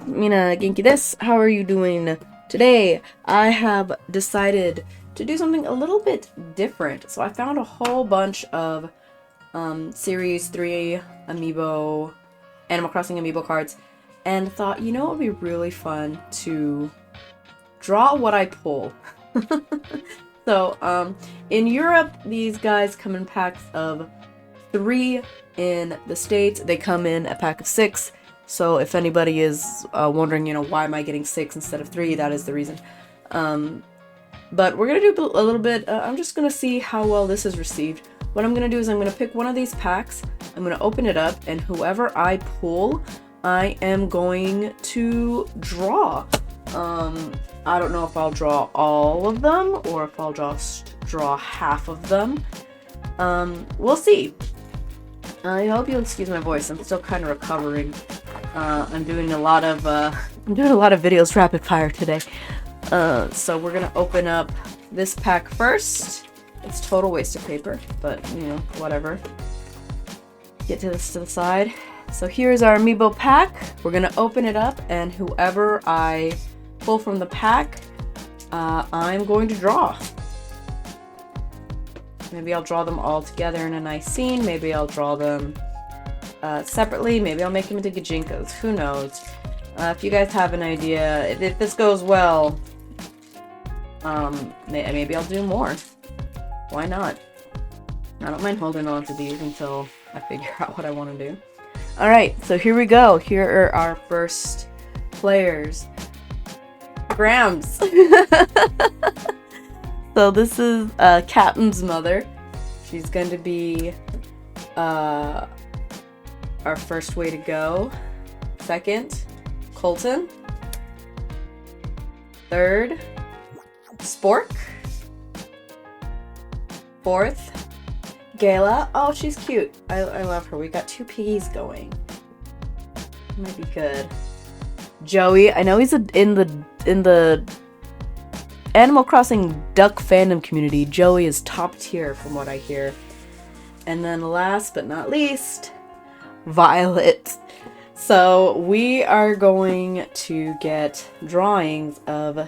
Mina Genki desu. How are you doing today? I have decided to do something a little bit different. So I found a whole bunch of Series 3 Amiibo, Animal Crossing Amiibo cards, and thought, you know what would be really fun to draw what I pull. So, in Europe, these guys come in packs of 3. In the States, they come in a pack of 6. So if anybody is wondering, why am I getting 6 instead of 3, that is the reason. But we're going to do a little bit, I'm just going to see how well this is received. What I'm going to do is I'm going to pick one of these packs, I'm going to open it up, and whoever I pull, I am going to draw. I don't know if I'll draw all of them, or if I'll just draw half of them. We'll see. I hope you'll excuse my voice, I'm still kind of recovering. I'm doing a lot of videos rapid fire today. So we're gonna open up this pack first. It's total waste of paper, but whatever. Get to this to the side. So here's our Amiibo pack. We're gonna open it up, and whoever I pull from the pack, I'm going to draw. Maybe I'll draw them all together in a nice scene. Maybe I'll draw them separately. Maybe I'll make them into Gajinkas. Who knows? If you guys have an idea, if this goes well, maybe I'll do more. Why not? I don't mind holding on to these until I figure out what I want to do. Alright, so here we go. Here are our first players. Grams! So this is Captain's mother. She's going to be our first way to go. Second, Colton. Third, Spork. Fourth, Gala. Oh, she's cute. I love her. We got 2 piggies going. Might be good. Joey. I know he's in the Animal Crossing duck fandom community. Joey is top tier from what I hear. And then last but not least, Violet. So we are going to get drawings of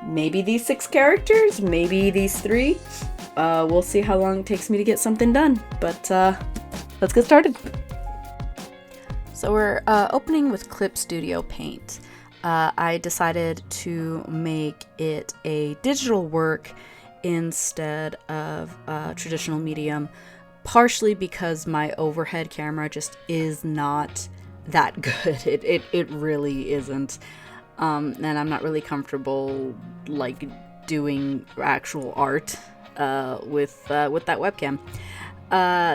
maybe these 6 characters, maybe these 3. We'll see how long it takes me to get something done. But let's get started. So we're opening with Clip Studio Paint. I decided to make it a digital work instead of a traditional medium, partially because my overhead camera just is not that good. It really isn't. And I'm not really comfortable like doing actual art with that webcam.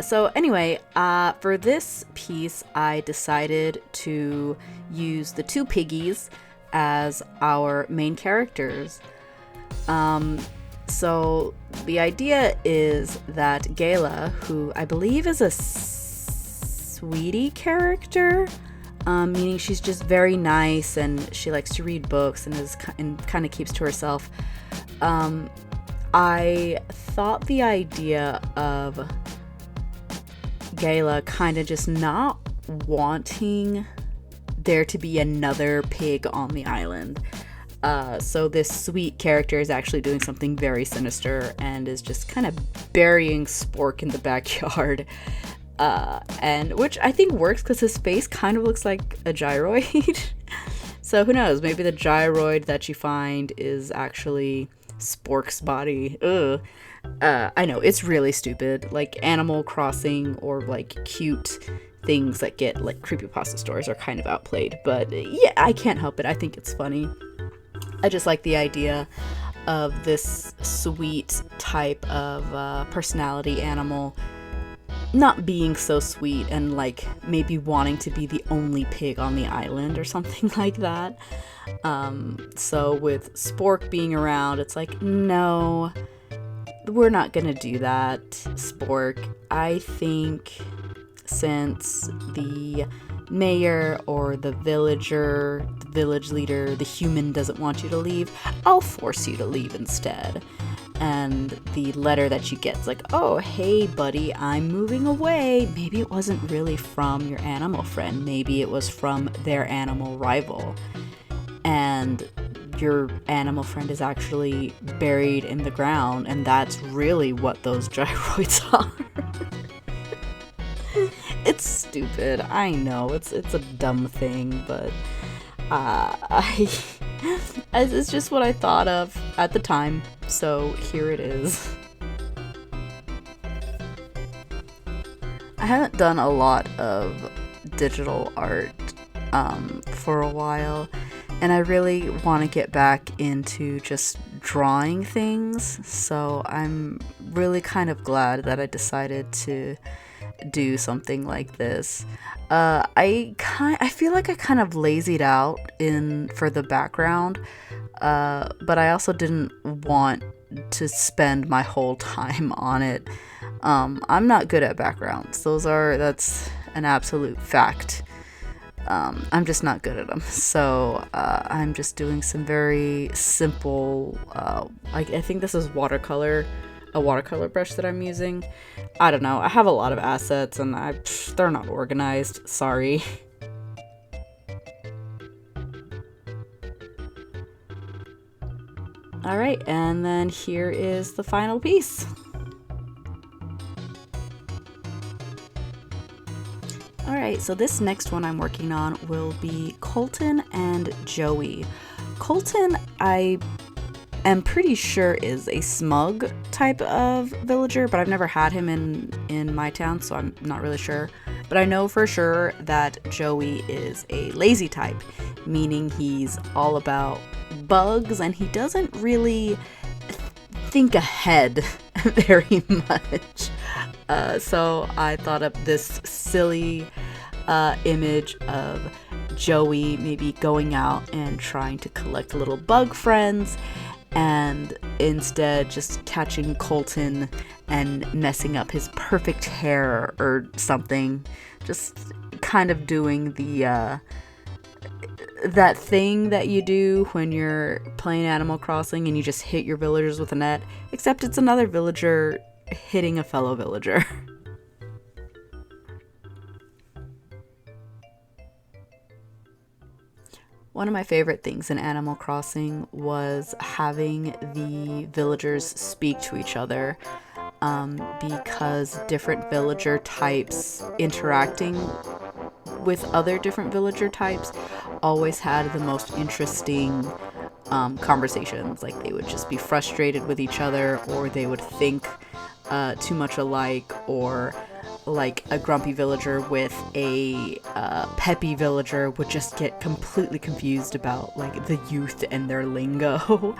So anyway, for this piece, I decided to use the 2 piggies as our main characters. So the idea is that Gala, who I believe is a sweetie character, meaning she's just very nice and she likes to read books and kind of keeps to herself. I thought the idea of Gala kind of just not wanting there to be another pig on the island. So this sweet character is actually doing something very sinister and is just kind of burying Spork in the backyard. And which I think works because his face kind of looks like a gyroid. So who knows, maybe the gyroid that you find is actually Spork's body. Ugh. I know, it's really stupid. Like Animal Crossing or like cute things that get like creepypasta stories are kind of outplayed. But yeah, I can't help it. I think it's funny. I just like the idea of this sweet type of personality animal not being so sweet and like maybe wanting to be the only pig on the island or something like that. So with Spork being around, it's like, no, we're not gonna do that, Spork. I think since the mayor or the villager, the village leader, the human doesn't want you to leave, I'll force you to leave instead. and the letter that she gets, like, oh, hey buddy, I'm moving away. Maybe it wasn't really from your animal friend, maybe it was from their animal rival, and your animal friend is actually buried in the ground, and that's really what those gyroids are. It's stupid, I know, it's a dumb thing, but it's just what I thought of at the time, so here it is. I haven't done a lot of digital art for a while, and I really want to get back into just drawing things, so I'm really kind of glad that I decided to do something like this. I feel like I kind of lazied out for the background, but I also didn't want to spend my whole time on it. I'm not good at backgrounds. That's an absolute fact. I'm just not good at them. So I'm just doing some very simple, I think this is a watercolor brush that I'm using. I don't know. I have a lot of assets and they're not organized. Sorry. Alright, and then here is the final piece. Alright, so this next one I'm working on will be Colton and Joey. Colton, I am pretty sure is a smug type of villager, but I've never had him in my town, so I'm not really sure. But I know for sure that Joey is a lazy type, meaning he's all about bugs and he doesn't really think ahead very much. So I thought up this silly image of Joey maybe going out and trying to collect little bug friends, and instead just catching Colton and messing up his perfect hair or something. Just kind of doing the that thing that you do when you're playing Animal Crossing and you just hit your villagers with a net, except it's another villager hitting a fellow villager. One of my favorite things in Animal Crossing was having the villagers speak to each other, because different villager types interacting with other different villager types always had the most interesting conversations. Like, they would just be frustrated with each other, or they would think too much alike, or like a grumpy villager with a peppy villager would just get completely confused about like the youth and their lingo.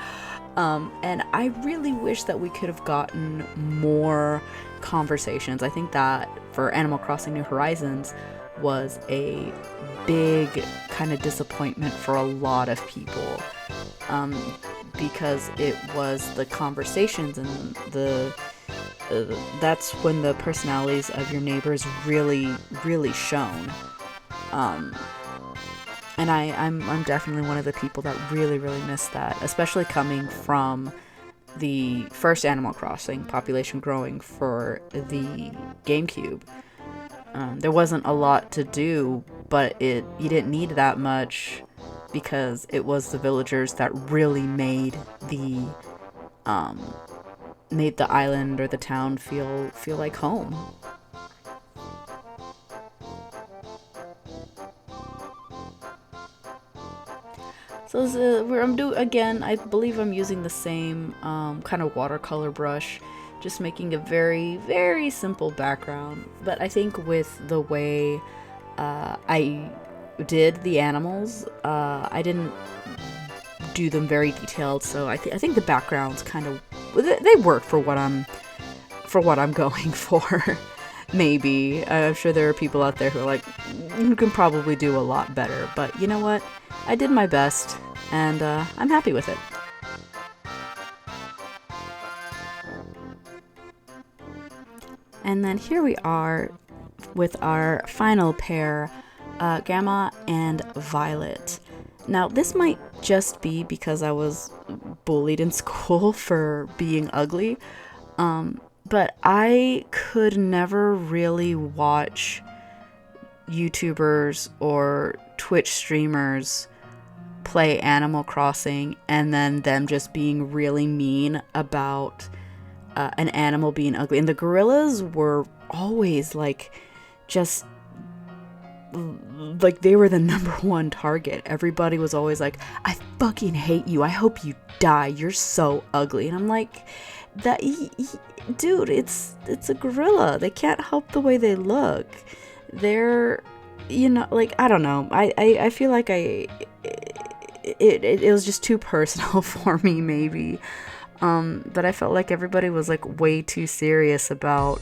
And I really wish that we could have gotten more conversations. I think that for Animal Crossing New Horizons was a big kind of disappointment for a lot of people, because it was the conversations and that's when the personalities of your neighbors really shone. And I'm definitely one of the people that really miss that, especially coming from the first Animal Crossing, population growing for the GameCube. There wasn't a lot to do, but you didn't need that much because it was the villagers that really made the island or the town feel like home. So I believe I'm using the same kind of watercolor brush, just making a very simple background. But I think with the way I did the animals, I didn't do them very detailed, so I think the backgrounds kind of, they work for what I'm going for. Maybe. I'm sure there are people out there who are like, you can probably do a lot better, but you know what? I did my best, and I'm happy with it. And then here we are with our final pair, Gamma and Violet. Now, this might just be because I was bullied in school for being ugly. But I could never really watch YouTubers or Twitch streamers play Animal Crossing and then them just being really mean about an animal being ugly. And the gorillas were always like, just like, they were the number one target. Everybody was always like, I fucking hate you, I hope you die, you're so ugly. And I'm like, that dude, it's a gorilla, they can't help the way they look. They're, you know, like, I don't know, I feel like it was just too personal for me, maybe. But I felt like everybody was like way too serious about,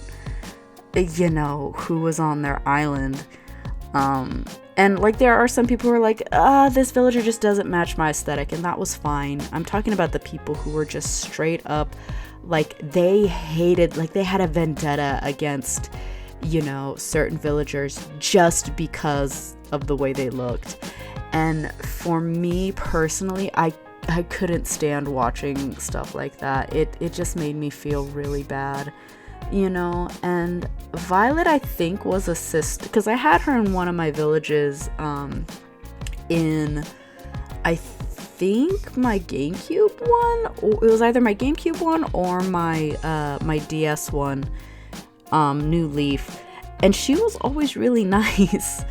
you know, who was on their island. And like, there are some people who are like, this villager just doesn't match my aesthetic, and that was fine. I'm talking about the people who were just straight up, like, they hated, like, they had a vendetta against, you know, certain villagers just because of the way they looked. And for me personally, I couldn't stand watching stuff like that. It just made me feel really bad, you know. And Violet, I think, was a sister, because I had her in one of my villages, in, I think, my GameCube one, or it was either my GameCube one or my DS one, New Leaf, and she was always really nice.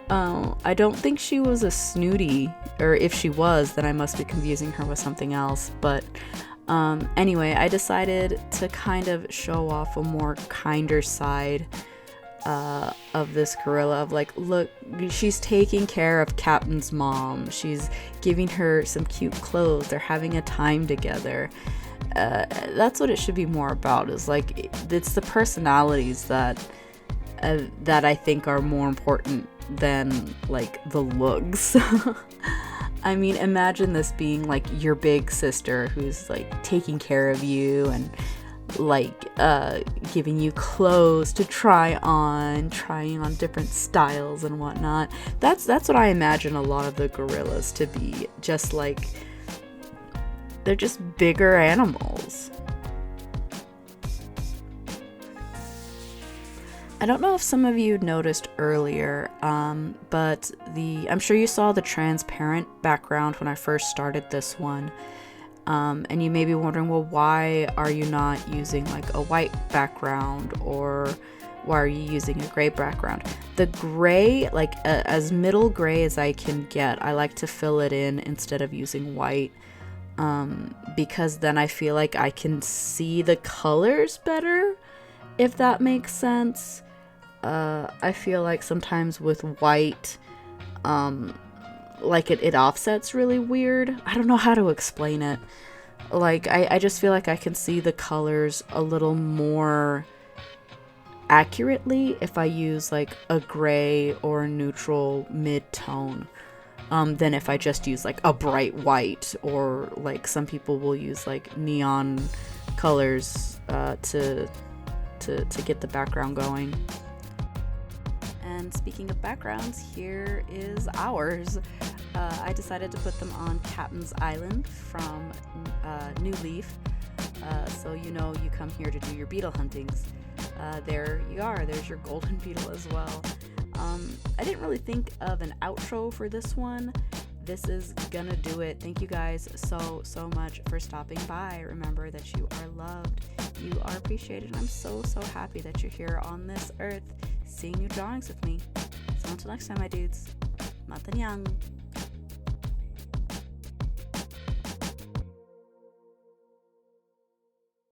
I don't think she was a snooty, or if she was, then I must be confusing her with something else. But anyway, I decided to kind of show off a more kinder side of this gorilla, of like, look, she's taking care of Captain's mom, she's giving her some cute clothes, they're having a time together. That's what it should be more about, is like, it's the personalities that I think are more important than like the looks. I mean, imagine this being like your big sister who's like taking care of you and like giving you clothes to trying on different styles and whatnot. That's what I imagine a lot of the gorillas to be, just like, they're just bigger animals. I don't know if some of you noticed earlier, but I'm sure you saw the transparent background when I first started this one. And you may be wondering, well, why are you not using like a white background, or why are you using a gray background? The gray, like as middle gray as I can get, I like to fill it in instead of using white, because then I feel like I can see the colors better, if that makes sense. I feel like sometimes with white, like it offsets really weird. I don't know how to explain it. Like, I just feel like I can see the colors a little more accurately if I use like a gray or a neutral mid-tone, than if I just use like a bright white, or like some people will use like neon colors to get the background going. And speaking of backgrounds, here is ours. I decided to put them on Captain's Island from New Leaf. So you know, you come here to do your beetle huntings. There you are, there's your golden beetle as well. I didn't really think of an outro for this one. This is gonna do it. Thank you guys so much for stopping by. Remember that you are loved, you are appreciated, and I'm so happy that you're here on this earth seeing new drawings with me. So until next time, my dudes, matanyang.